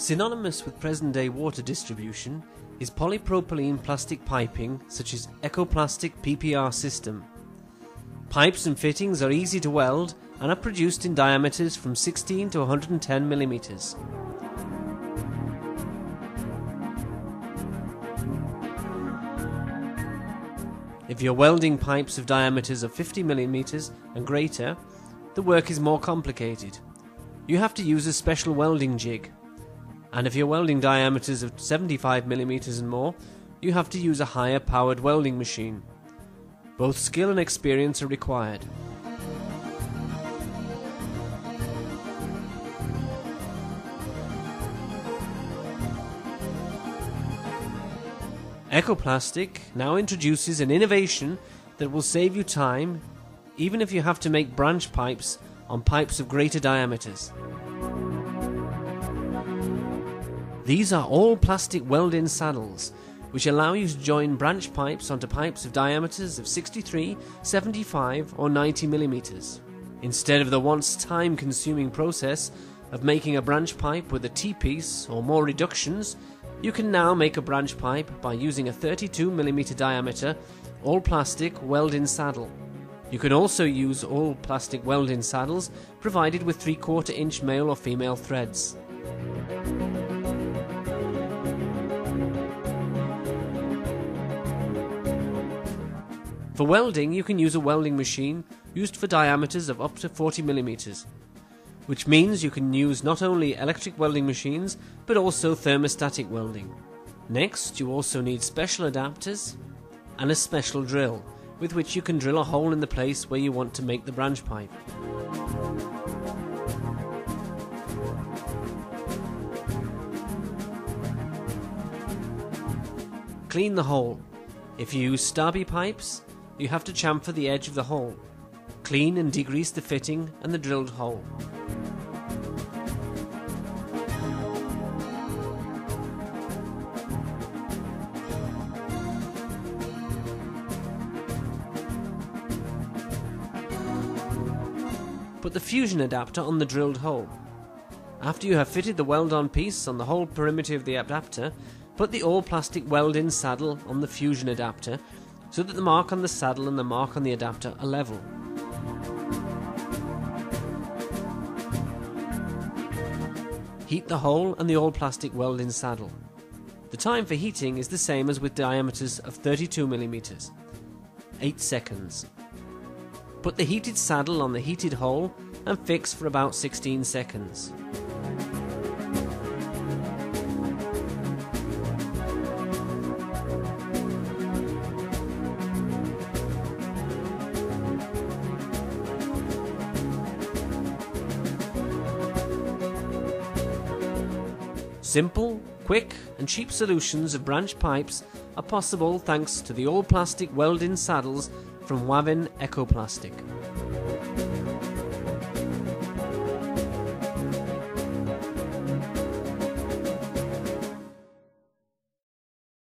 Synonymous with present-day water distribution is polypropylene plastic piping such as Ekoplastik PPR system. Pipes and fittings are easy to weld and are produced in diameters from 16 to 110 millimeters. If you're welding pipes of diameters of 50 millimeters and greater, the work is more complicated. You have to use a special welding jig. And if you're welding diameters of 75 millimeters and more, you have to use a higher powered welding machine. Both skill and experience are required. Ekoplastik now introduces an innovation that will save you time, even if you have to make branch pipes on pipes of greater diameters. These are all plastic weld-in saddles, which allow you to join branch pipes onto pipes of diameters of 63, 75 or 90 millimeters. Instead of the once time-consuming process of making a branch pipe with a T-piece or more reductions, you can now make a branch pipe by using a 32 millimeter diameter all-plastic weld-in saddle. You can also use all-plastic weld-in saddles provided with 3/4 inch male or female threads. For welding, you can use a welding machine used for diameters of up to 40 millimeters, which means you can use not only electric welding machines but also thermostatic welding. Next, you also need special adapters and a special drill with which you can drill a hole in the place where you want to make the branch pipe. Clean the hole. If you use stubby pipes, you have to chamfer the edge of the hole. Clean and degrease the fitting and the drilled hole. Put the fusion adapter on the drilled hole. After you have fitted the weld-on piece on the whole perimeter of the adapter, put the all-plastic weld-in saddle on the fusion adapter so that the mark on the saddle and the mark on the adapter are level. Heat the hole and the all-plastic weld-in saddle. The time for heating is the same as with diameters of 32 millimeters, 8 seconds. Put the heated saddle on the heated hole and fix for about 16 seconds. Simple, quick and cheap solutions of branch pipes are possible thanks to the all-plastic weld-in saddles from Welding Ekoplastik.